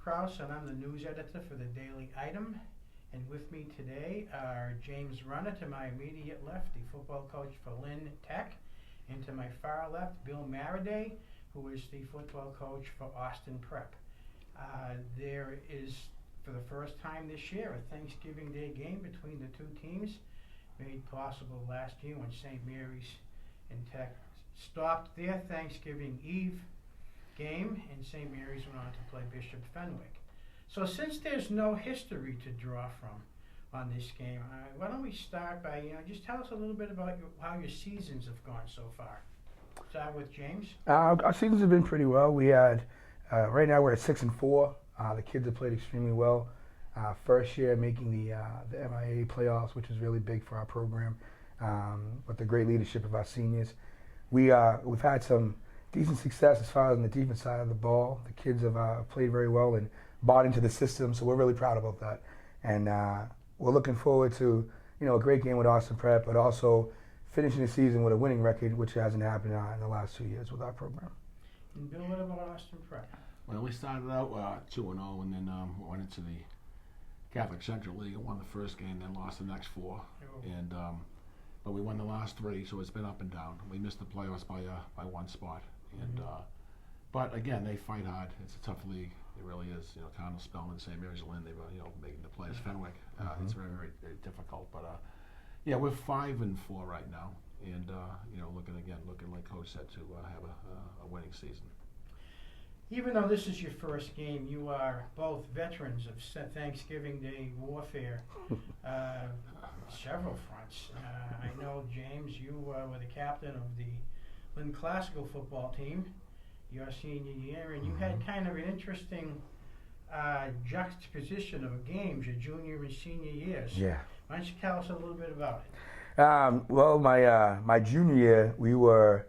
Krause, and I'm the news editor for the Daily Item. And with me today are James Runner to my immediate left, the football coach for Lynn Tech, and to my far left, Bill Maradei, who is the football coach for Austin Prep. There is, for the first time this year, a Thanksgiving Day game between the two teams, made possible last year when St. Mary's and Tech stopped their Thanksgiving Eve game, and St. Mary's went on to play Bishop Fenwick. So since there's no history to draw from on this game, why don't we start by, just tell us a little bit about how your seasons have gone so far. Start with James. Our seasons have been pretty well. We had, right now we're at 6-4. The kids have played extremely well. First year making the MIA playoffs, which is really big for our program, with the great leadership of our seniors. We've had some decent success as far as on the defense side of the ball. The kids have played very well and bought into the system, so we're really proud about that. And we're looking forward to a great game with Austin Prep, but also finishing the season with a winning record, which hasn't happened in the last 2 years with our program. And Bill, what about Austin Prep? Well, we started out 2-0, and then went into the Catholic Central League and won the first game, then lost the next 4. And but we won the last 3, so it's been up and down. We missed the playoffs by 1 spot. And but again, they fight hard. It's a tough league. It really is. Cardinal Spellman, St. Mary's, Lynn, they were making the playoffs. Fenwick. It's very, very, very difficult. But yeah, we're 5-4 right now, and looking like Coach said to have a winning season. Even though this is your first game, you are both veterans of Thanksgiving Day warfare, several fronts. I know, James, you were the captain of the Lynn Classical football team your senior year, and you had kind of an interesting juxtaposition of games your junior and senior years. Yeah. Why don't you tell us a little bit about it? Well, my junior year,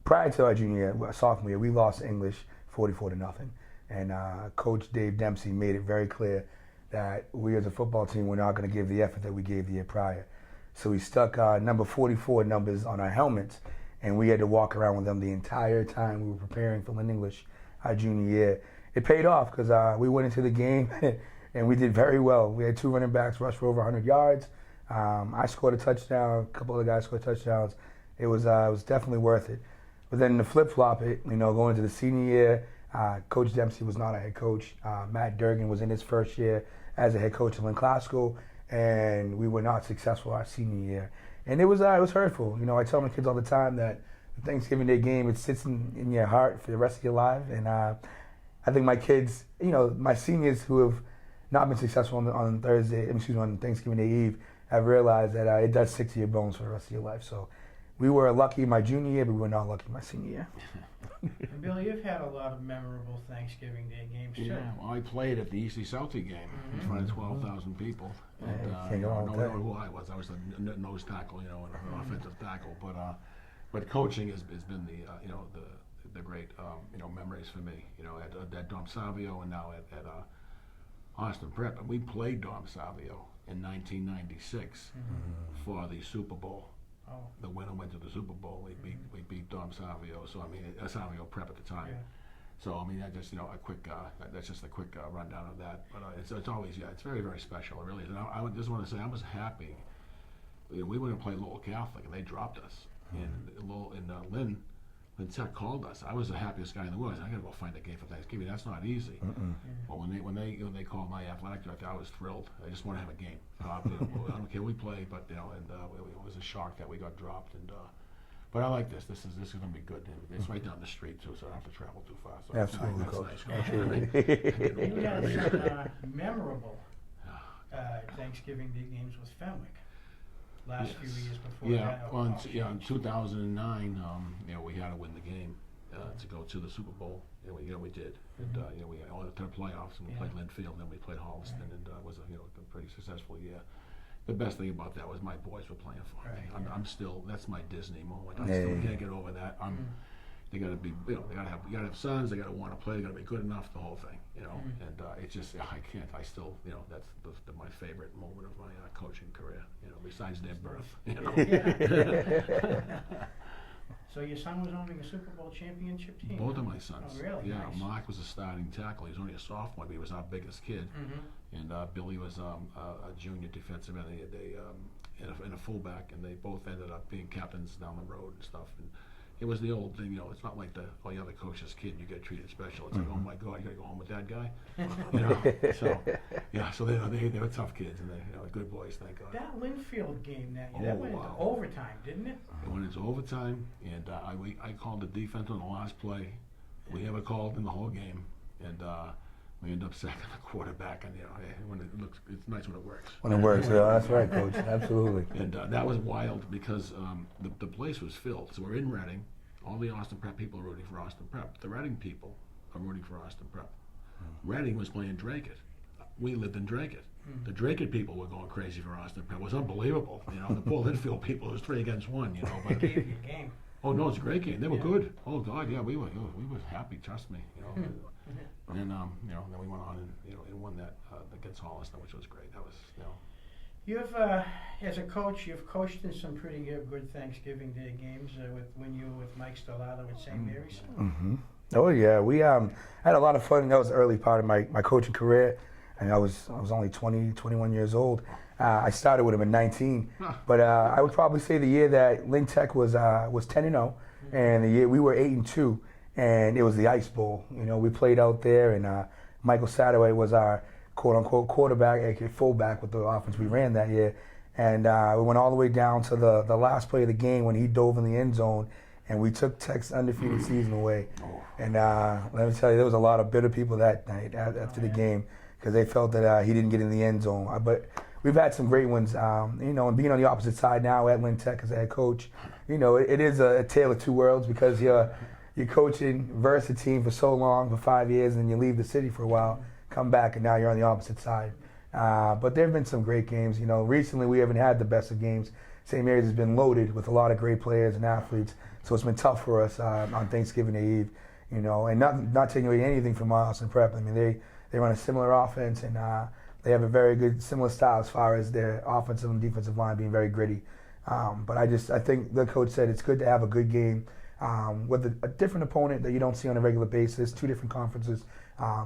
prior to our junior year, sophomore year, we lost English 44-0, and Coach Dave Dempsey made it very clear that we as a football team were not going to give the effort that we gave the year prior. So he stuck number 44 numbers on our helmets, and we had to walk around with them the entire time we were preparing for Lynn English our junior year. It paid off because we went into the game and we did very well. We had 2 running backs rush for over 100 yards. I scored a touchdown. A couple of guys scored touchdowns. It was definitely worth it. But then to flip-flop it, going into the senior year, Coach Dempsey was not a head coach. Matt Durgan was in his first year as a head coach at Lynn Classical, and we were not successful our senior year. And it was hurtful. I tell my kids all the time that the Thanksgiving Day game, it sits in your heart for the rest of your life. And I think my kids, my seniors who have not been successful on Thanksgiving Day Eve, have realized that it does stick to your bones for the rest of your life. So we were lucky my junior year, but we were not lucky my senior year. And Bill, you've had a lot of memorable Thanksgiving Day games too. Yeah, well, I played at the Eastie Celtic game in front of 12,000 people. And no one who I was. I was a nose tackle, and an offensive tackle. But coaching has been the great memories for me. At Dom Savio and now at Austin Prep, and we played Dom Savio in 1996 for the Super Bowl. Oh. The winner went to the Super Bowl. We beat Dom Savio. So Savio Prep at the time. Yeah. So that just a quick that's just a quick rundown of that. But it's always it's very, very special. It really is. And I just want to say I was happy. We went and played Lowell Catholic and they dropped us. And Lynn Tech called us. I was the happiest guy in the world. I said, I gotta go find a game for Thanksgiving. That's not easy. But when they called my athletic director, I was thrilled. I just want to have a game. I don't care we play, but it was a shock that we got dropped. And but I like this. This is going to be good. It's right down the street too, so I don't have to travel too far. So Absolutely, Coach. You had some memorable Thanksgiving Day games with Fenwick. Last few years before that. In 2009, we had to win the game to go to the Super Bowl. We did. And we all to the playoffs, and we played Linfield, then we played Holliston, and it was a pretty successful year. The best thing about that was my boys were playing for me. I'm still, that's my Disney moment. I still can't get over that. They got to be, you gotta have sons. They got to want to play. They got to be good enough. The whole thing, And it's just, I can't. I still, that's my favorite moment of my coaching career. Besides their birth. So your son was owning a Super Bowl championship team? Both of my sons. Oh, really? Yeah, Nice. Mark was a starting tackle. He was only a sophomore, but he was our biggest kid. Mm-hmm. And Billy was a junior defensive end. And a fullback, and they both ended up being captains down the road and stuff. And it was the old thing, it's not like all the other coaches' kid, you get treated special. It's like, oh my God, you gotta go home with that guy. So they were tough kids, and they good boys, thank God. That Linfield game that Oh, went wow. into overtime, didn't it? It went into overtime, and I called the defense on the last play. We never called in the whole game, and we ended up sacking the quarterback. And it's nice when it works. When it works, that's right, Coach. Absolutely. And that was wild because the place was filled. So we're in Reading. All the Austin Prep people are rooting for Austin Prep. The Reading people are rooting for Austin Prep. Reading was playing Dracut. We lived in Dracut. The Dracut people were going crazy for Austin Prep. It was unbelievable. The Paul Linfield people, it was 3 against 1. They gave you a game. Oh no, it's a great game. They were good. Oh God, yeah, we were happy. Trust me. And then we went on and won that against Holliston, which was great. That was You've, as a coach, you've coached in some pretty good Thanksgiving Day games when you were with Mike Stellato at St. Mary's. Mm-hmm. Oh yeah, we had a lot of fun. That was the early part of my coaching career, and I was only 20, 21 years old. I started with him at 19, but I would probably say the year that Lynn Tech was 10-0, and the year we were 8-2, and it was the Ice Bowl. We played out there, and Michael Sadoway was our quote-unquote quarterback, aka fullback with the offense we ran that year. And we went all the way down to the last play of the game when he dove in the end zone, and we took Tech's undefeated season away. And let me tell you, there was a lot of bitter people that night after the game because they felt that he didn't get in the end zone. But we've had some great ones, and being on the opposite side now at Lynn Tech as a head coach, it is a tale of two worlds because you're coaching versus a team for so long, for 5 years, and you leave the city for a while, come back, and now you're on the opposite side. But there have been some great games. Recently we haven't had the best of games. St. Mary's has been loaded with a lot of great players and athletes, so it's been tough for us on Thanksgiving Eve. And not taking away anything from Austin Prep. I mean, they run a similar offense, and they have a very good similar style as far as their offensive and defensive line being very gritty. But I think the coach said it's good to have a good game with a different opponent that you don't see on a regular basis, 2 different conferences.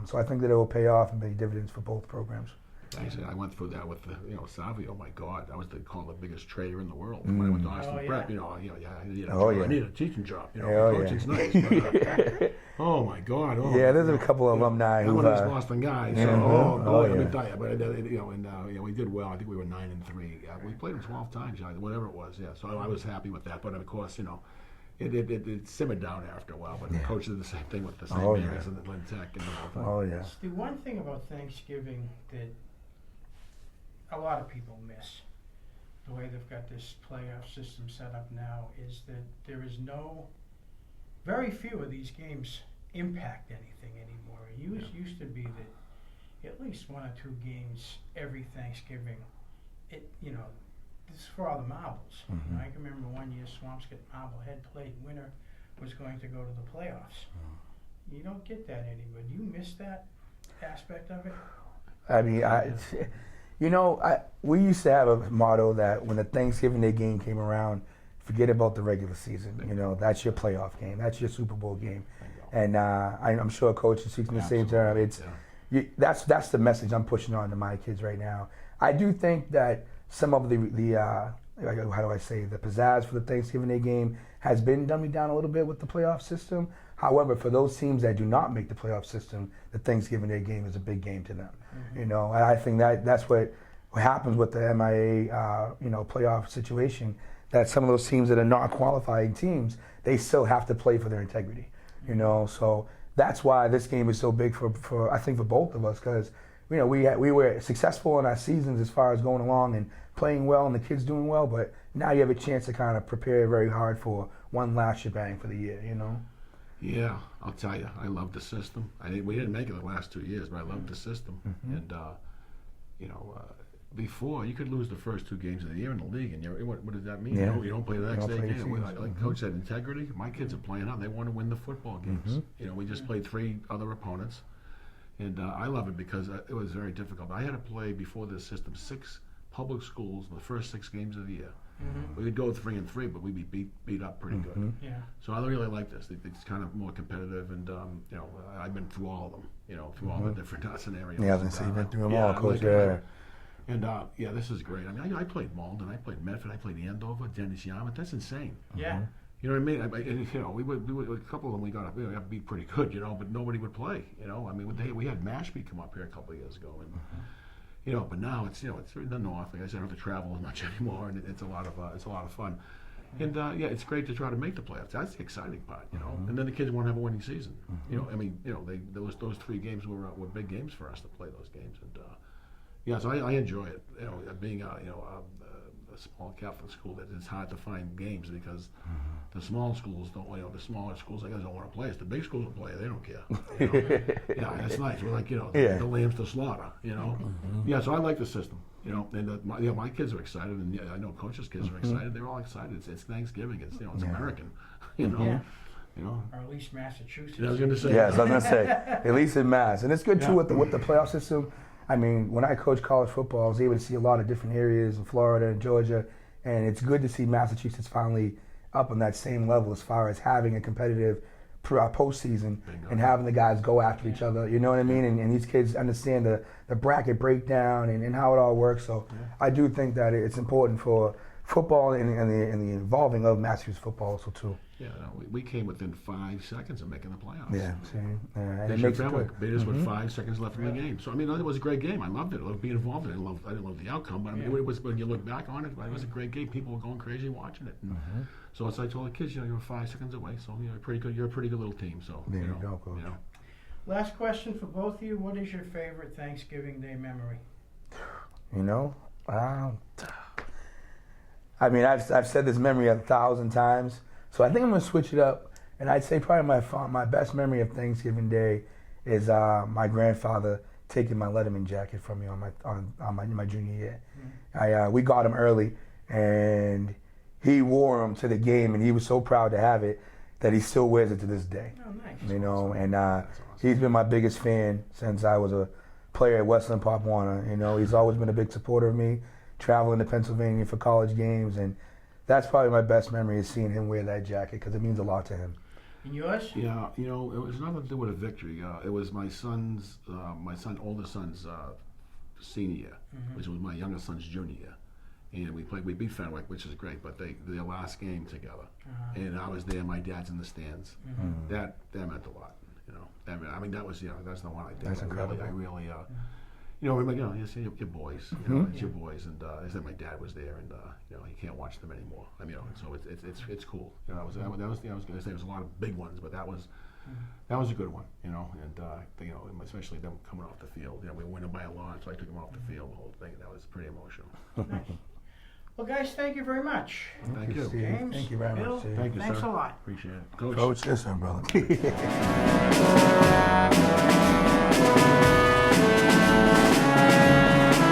So I think that it will pay off and pay dividends for both programs. Actually, I went through that with Savio. Oh my God, I was called the biggest trader in the world. When I went to Austin Prep, I need a teaching job. Coaching's nice. But, oh my God. Oh, yeah, there's a couple of alumni who. One of these Boston guys. Let me tell you. But we did well. I think we were 9-3. We played them 12 times, whatever it was. Yeah, so I was happy with that. But of course, it simmered down after a while. But the coach did the same thing with the St. Mary's and the Lynn Tech. The one thing about Thanksgiving that a lot of people miss, the way they've got this playoff system set up now, is that there is very few of these games impact anything anymore. It used to be that at least 1 or 2 games every Thanksgiving, this is for all the marbles. Mm-hmm. I can remember one year Swampscott Marblehead played winner was going to go to the playoffs. You don't get that anymore. Do you miss that aspect of it? I mean, we used to have a motto that when the Thanksgiving Day game came around, forget about the regular season. That's your playoff game. That's your Super Bowl game. And I'm sure Coach is speaking the same term. That's the message I'm pushing on to my kids right now. I do think that some of the pizzazz for the Thanksgiving Day game has been dummied down a little bit with the playoff system. However, for those teams that do not make the playoff system, the Thanksgiving Day game is a big game to them. And I think that's what happens with the MIA, playoff situation. That some of those teams that are not qualifying teams, they still have to play for their integrity. So that's why this game is so big for I think for both of us, because we were successful in our seasons as far as going along and playing well and the kids doing well, but now you have a chance to kind of prepare very hard for one last shebang for the year. Yeah, I'll tell you, I love the system. We didn't make it the last 2 years, but I loved the system. Mm-hmm. And before you could lose the first 2 games of the year in the league, and what does that mean? You don't play the next day game. Like Coach said, integrity. My kids are playing out. They want to win the football games. Mm-hmm. We just played 3 other opponents, and I love it because it was very difficult. I had to play before this system 6 public schools in the first 6 games of the year. Mhm. We would go 3-3, but we'd be beat up pretty good. Yeah. So I really like this. It's kind of more competitive, and I've been through all of them. Through all the different scenarios. Yeah, I was gonna say you've been through them yeah, all, I Coach. like it. Yeah. And this is great. I mean, I played Malden, I played Medford, I played Andover, Dennis Yarmouth. That's insane. Yeah. You know what I mean? We would a couple of them we got to be pretty good, but nobody would play. I mean, we had Mashpee come up here a couple of years ago, and but now it's in the north. Like I said, I don't have to travel as much anymore, and it's a lot of fun. And it's great to try to make the playoffs. That's the exciting part, And then the kids want to have a winning season. I mean, those 3 games were big games for us to play those games, and so I enjoy it. Being a small Catholic school, that it's hard to find games because the small schools don't. The smaller schools, I guess, don't want to play. It's the big schools that play. They don't care. Yeah, that's nice. We're like the lambs to slaughter. Yeah. So I like the system. And my kids are excited, and I know Coach's kids are excited. They're all excited. It's Thanksgiving. It's it's American. Yeah. Or at least Massachusetts. I was going to say. Yes, I was gonna say at least in Mass, and it's good too with the playoff system. I mean, when I coached college football, I was able to see a lot of different areas in Florida and Georgia, and it's good to see Massachusetts finally up on that same level as far as having a competitive postseason and having the guys go after each other. You know what I mean? And these kids understand the bracket breakdown and how it all works. So I do think that it's important for football and the involving of Massachusetts football also too. Yeah, we came within 5 seconds of making the playoffs. Yeah, see, and They it makes it good. beat us with 5 seconds left in the game. So I mean, it was a great game. I loved it. I loved being involved in it. I didn't love the outcome, but I mean, it was, when you look back on it, it was a great game. People were going crazy watching it. And so as I told the kids, you're 5 seconds away. So you're pretty good. You're a pretty good little team. So There you go, Coach. Last question for both of you. What is your favorite Thanksgiving Day memory? I mean, I've said this memory 1,000 times, so I think I'm gonna switch it up, and I'd say probably my best memory of Thanksgiving Day is my grandfather taking my Letterman jacket from me on my junior year. We got him early, and he wore him to the game, and he was so proud to have it that he still wears it to this day. Oh, nice. And he's been my biggest fan since I was a player at Westland Pop Warner. He's always been a big supporter of me, traveling to Pennsylvania for college games, and that's probably my best memory is seeing him wear that jacket because it means a lot to him. And yours? Yeah, it was nothing to do with a victory. It was my older son's senior year, which was my youngest son's junior year. And we beat Fenwick, which is great, but their last game together. And I was there, my dad's in the stands. That meant a lot. I mean, that was, that's the one I did. That's incredible. I really it's your boys, it's your boys, and I said my dad was there, and he can't watch them anymore. I mean, so it's cool. I was going to say there's a lot of big ones, but that was a good one, and especially them coming off the field. We were winning by a lot, so I took them off the field. The whole thing, that was pretty emotional. Nice. Well, guys, thank you very much. Thank you. Steve. James, Thank you very Bill, much, Steve. Thank you, thanks sir. a lot. Appreciate it, Coach. Coach, yes, sir, brother.